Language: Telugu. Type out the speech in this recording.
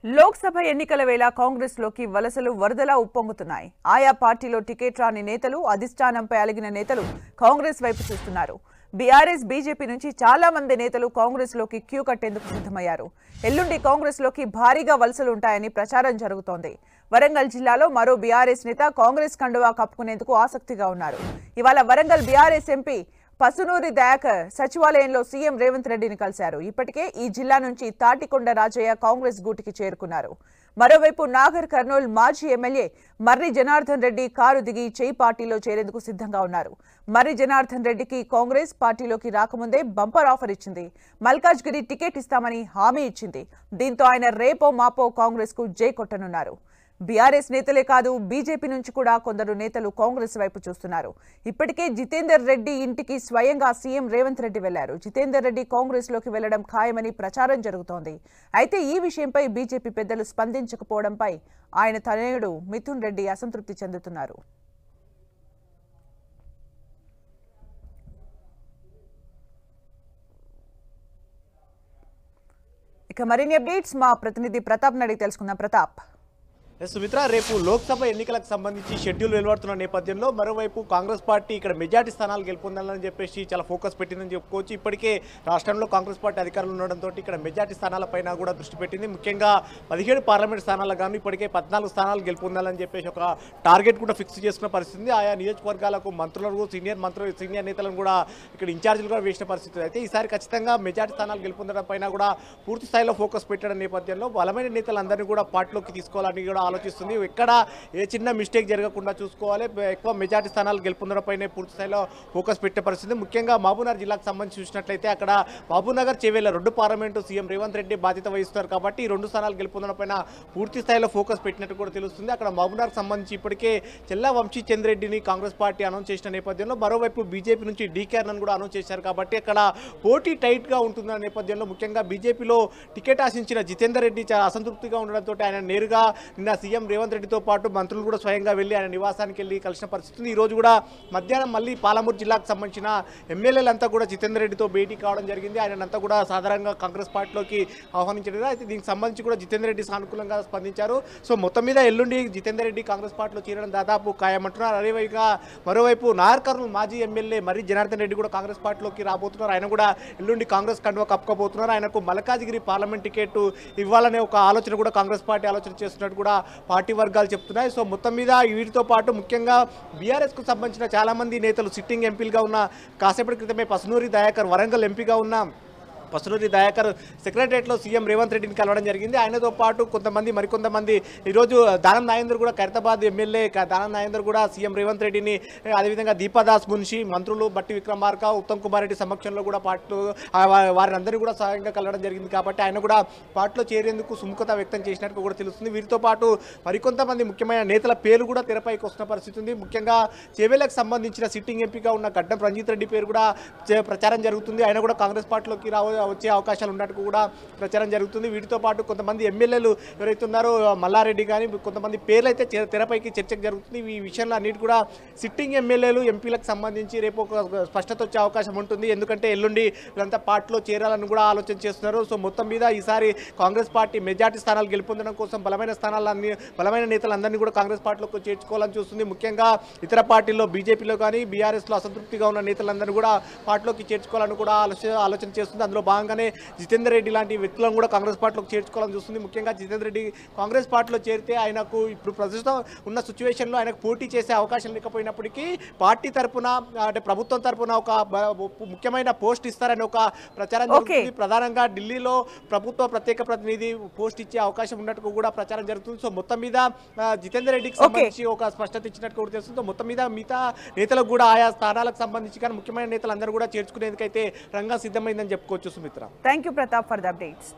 లోక్సభ ఎన్నికల వేళ కాంగ్రెస్ లోకి వలసలు వరదలా ఉప్పొంగుతున్నాయి. ఆయా పార్టీలో టికెట్ రాని నేతలు, అధిష్టానంపై అలిగిన నేతలు కాంగ్రెస్ వైపు చూస్తున్నారు. బీఆర్ఎస్, బీజేపీ నుంచి చాలా మంది నేతలు కాంగ్రెస్ లోకి క్యూ కట్టేందుకు సిద్ధమయ్యారు. ఎల్లుండి కాంగ్రెస్ లోకి భారీగా వలసలు ఉంటాయని ప్రచారం జరుగుతోంది. వరంగల్ జిల్లాలో మరో బీఆర్ఎస్ నేత కాంగ్రెస్ కండువా కప్పుకునేందుకు ఆసక్తిగా ఉన్నారు. ఇవాళ వరంగల్ బీఆర్ఎస్ ఎంపీ పసునూరి దయాకర్ సచివాలయంలో సీఎం రేవంత్ రెడ్డిని కలిశారు. ఇప్పటికే ఈ జిల్లా నుంచి తాటికొండ రాజయ్య కాంగ్రెస్ గూటికి చేరుకున్నారు. మరోవైపు నాగర్ కర్నూల్ మాజీ ఎమ్మెల్యే మర్రి జనార్దన్ రెడ్డి కారు దిగి చేయి పార్టీలో చేరేందుకు సిద్ధంగా ఉన్నారు. మర్రి జనార్దన్ రెడ్డికి కాంగ్రెస్ పార్టీలోకి రాకముందే బంపర్ ఆఫర్ ఇచ్చింది. మల్కాజ్గిరి టికెట్ ఇస్తామని హామీ ఇచ్చింది. దీంతో ఆయన రేపో మాపో కాంగ్రెస్ కు జై కొట్టనున్నారు. బీఆర్ఎస్ నేతలే కాదు, బీజేపీ నుంచి కూడా కొందరు నేతలు కాంగ్రెస్ వైపు చూస్తున్నారు. ఇప్పటికే జితేందర్ రెడ్డి ఇంటికి స్వయంగా సీఎం రేవంత్ రెడ్డి వెళ్లారు. జితేందర్ రెడ్డి కాంగ్రెస్ లోకి వెళ్లడం ఖాయమని ప్రచారం జరుగుతోంది. అయితే ఈ విషయంపై బీజేపీ పెద్దలు స్పందించకపోవడంపై ఆయన తనయుడు మిథున్ రెడ్డి అసంతృప్తి చెందుతున్నారు. ఇక మరిన్ని అప్డేట్స్ మా ప్రతినిధి ప్రతాప్ అడిగి తెలుసుకుందాం. ప్రతాప్. సుమిత్ర, రేపు లోక్సభ ఎన్నికలకు సంబంధించి షెడ్యూల్ వెలువడుతున్న నేపథ్యంలో మరోవైపు కాంగ్రెస్ పార్టీ ఇక్కడ మెజార్టీ స్థానాలు గెలుపొందాలని చెప్పేసి చాలా ఫోకస్ పెట్టిందని చెప్పుకోవచ్చు. ఇప్పటికే రాష్ట్రంలో కాంగ్రెస్ పార్టీ అధికారులు ఉండడంతో ఇక్కడ మెజార్టీ స్థానాలపైన కూడా దృష్టి పెట్టింది. ముఖ్యంగా 17 పార్లమెంట్ స్థానాలకు గాను ఇప్పటికే 14 స్థానాలు గెలుపొందాలని చెప్పేసి ఒక టార్గెట్ కూడా ఫిక్స్ చేసుకున్న పరిస్థితి. ఆయా నియోజకవర్గాలకు మంత్రులకు, సీనియర్ నేతలను కూడా ఇక్కడ ఇన్ఛార్జీలు కూడా వేసిన పరిస్థితి. అయితే ఈసారి ఖచ్చితంగా మెజార్టీ స్థానాలు గెలుపొందడం పైన కూడా పూర్తి స్థాయిలో ఫోకస్ పెట్టడం నేపథ్యంలో బలమైన నేతలందరినీ కూడా పార్టీలోకి తీసుకోవాలని కూడా ఆలోచిస్తుంది. ఎక్కడ ఏ చిన్న మిస్టేక్ జరగకుండా చూసుకోవాలి, ఎక్కువ మెజార్టీ స్థానాలు గెలుపొందడంపైనే పూర్తి స్థాయిలో ఫోకస్ పెట్టే పరిస్థితి. ముఖ్యంగా మహబూబ్నగర్ జిల్లాకు సంబంధించి చూసినట్లయితే అక్కడ మహబూబ్నగర్, చేవేళ్ల 2 పార్లమెంటు సీఎం రేవంత్ రెడ్డి బాధ్యత వహిస్తున్నారు కాబట్టి ఈ 2 స్థానాలు గెలుపొందడంపైన పూర్తి స్థాయిలో ఫోకస్ పెట్టినట్టు కూడా తెలుస్తుంది. అక్కడ మహబూబ్నగర్కి సంబంధించి ఇప్పటికే చెల్లా వంశీచంద్రెడ్డిని కాంగ్రెస్ పార్టీ అనౌన్స్ చేసిన నేపథ్యంలో మరోవైపు బీజేపీ నుంచి డీకే అన్నను కూడా అనౌన్స్ చేశారు కాబట్టి అక్కడ పోటీ టైట్గా ఉంటున్న నేపథ్యంలో ముఖ్యంగా బీజేపీలో టికెట్ ఆశించిన జితేందర్ రెడ్డి చాలా అసంతృప్తిగా ఉండడంతో ఆయన నేరుగా నిన్న సీఎం రేవంత్ రెడ్డితో పాటు మంత్రులు కూడా స్వయంగా వెళ్ళి ఆయన నివాసానికి వెళ్ళి కలిసిన పరిస్థితి. ఈ రోజు కూడా మధ్యాహ్నం మళ్ళీ పాలమూరు జిల్లాకు సంబంధించిన ఎమ్మెల్యేలంతా కూడా జితేందర్ రెడ్డితో భేటీ కావడం జరిగింది. ఆయనంతా కూడా సాధారణంగా కాంగ్రెస్ పార్టీలోకి ఆహ్వానించారు. అయితే దీనికి సంబంధించి కూడా జితేందర్ రెడ్డి సానుకూలంగా స్పందించారు. సో మొత్తం మీద ఎల్లుండి జితేందర్ రెడ్డి కాంగ్రెస్ పార్టీలో చేరడం దాదాపు ఖాయమంటున్నారు. అదేవిధంగా మరోవైపు నాగర్ కర్నూల్ మాజీ ఎమ్మెల్యే మర్రి జనార్దన్ రెడ్డి కూడా కాంగ్రెస్ పార్టీలోకి రాబోతున్నారు. ఆయన కూడా ఎల్లుండి కాంగ్రెస్ కండువా కప్పుకోబోతున్నారు. ఆయనకు మల్కాజ్గిరి పార్లమెంట్ టికెట్ ఇవ్వాలనే ఒక ఆలోచన కూడా కాంగ్రెస్ పార్టీ ఆలోచన చేస్తున్నట్టు కూడా పార్టీ వర్గాలు చెప్తున్నాయి. సో మొత్తం మీద వీటితో పాటు ముఖ్యంగా బీఆర్ఎస్కు సంబంధించిన చాలామంది నేతలు సిట్టింగ్ ఎంపీలుగా ఉన్న కాసేపటి క్రితమే పసునూరి దయాకర్ వరంగల్ ఎంపీగా ఉన్న పసునూరి దయాకర్ సెక్రటరియట్లో సీఎం రేవంత్ రెడ్డిని కలవడం జరిగింది. ఆయనతో పాటు మరికొంతమంది ఈరోజు దానం నాగేందర్ కూడా ఖైరతాబాద్ ఎమ్మెల్యే దానం నాగేందర్ కూడా సీఎం రేవంత్ రెడ్డిని, అదేవిధంగా దీపాదాస్ మున్షి, మంత్రులు బట్టి విక్రమార్క, ఉత్తమ్ కుమార్ రెడ్డి సమక్షంలో కూడా పార్టీలో వారిని అందరినీ కూడా సహాయంగా కలవడం జరిగింది కాబట్టి ఆయన కూడా పార్టీలో చేరేందుకు సుముఖత వ్యక్తం చేసినట్టు కూడా తెలుస్తుంది. వీరితో పాటు మరికొంతమంది ముఖ్యమైన నేతల పేరు కూడా తెరపైకి వస్తున్న పరిస్థితి ఉంది. ముఖ్యంగా చేవేళ్లకు సంబంధించిన సిట్టింగ్ ఎంపీగా ఉన్న గడ్డం రంజిత్ రెడ్డి పేరు కూడా ప్రచారం జరుగుతుంది. ఆయన కూడా కాంగ్రెస్ పార్టీలోకి వచ్చే అవకాశాలు ఉన్నట్టు కూడా ప్రచారం జరుగుతుంది. వీటితో పాటు కొంతమంది ఎమ్మెల్యేలు ఎవరైతే ఉన్నారో మల్లారెడ్డి కానీ కొంతమంది పేర్లు అయితే తెరపైకి చర్చకు జరుగుతుంది. ఈ విషయంలో అన్నిటి కూడా సిట్టింగ్ ఎమ్మెల్యేలు, ఎంపీలకు సంబంధించి రేపు ఒక స్పష్టత వచ్చే అవకాశం ఉంటుంది. ఎందుకంటే ఎల్లుండి వీళ్ళంతా పార్టీలో చేరాలని కూడా ఆలోచన చేస్తున్నారు. సో మొత్తం మీద ఈసారి కాంగ్రెస్ పార్టీ మెజార్టీ స్థానాలు గెలుపొందడం కోసం బలమైన నేతలందరినీ కూడా కాంగ్రెస్ పార్టీలోకి చేర్చుకోవాలని చూస్తుంది. ముఖ్యంగా ఇతర పార్టీల్లో బీజేపీలో కానీ బీఆర్ఎస్లో అసంతృప్తిగా ఉన్న నేతలందరినీ కూడా పార్టీలోకి చేర్చుకోవాలని కూడా ఆలోచన చేస్తుంది. అందులో భాగంగానే జితేందర్ రెడ్డి లాంటి వ్యక్తులను కూడా కాంగ్రెస్ పార్టీలోకి చేర్చుకోవాలని చూస్తుంది. ముఖ్యంగా జితేందర్ రెడ్డి కాంగ్రెస్ పార్టీలో చేరితే ఆయనకు ఇప్పుడు ప్రస్తుతం ఉన్న సిచ్యువేషన్లో ఆయనకు పోటీ చేసే అవకాశం లేకపోయినప్పటికీ పార్టీ తరఫున అంటే ప్రభుత్వం తరఫున ఒక ముఖ్యమైన పోస్ట్ ఇస్తారని ఒక ప్రచారం జరుగుతుంది. ప్రధానంగా ఢిల్లీలో ప్రభుత్వ ప్రత్యేక ప్రతినిధి పోస్ట్ ఇచ్చే అవకాశం ఉన్నట్టు కూడా ప్రచారం జరుగుతుంది. సో మొత్తం మీద జితేందర్ రెడ్డికి సంబంధించి ఒక స్పష్టత ఇచ్చినట్టు కూడా తెలుస్తుంది. సో మొత్తం మీద మిగతా నేతలకు కూడా ఆయా స్థానాలకు సంబంధించి కానీ ముఖ్యమైన నేతలందరూ కూడా చేర్చుకునేందుకైతే రంగం సిద్ధమైందని చెప్పుకోవచ్చు. Sumitra, thank you Pratap for the updates.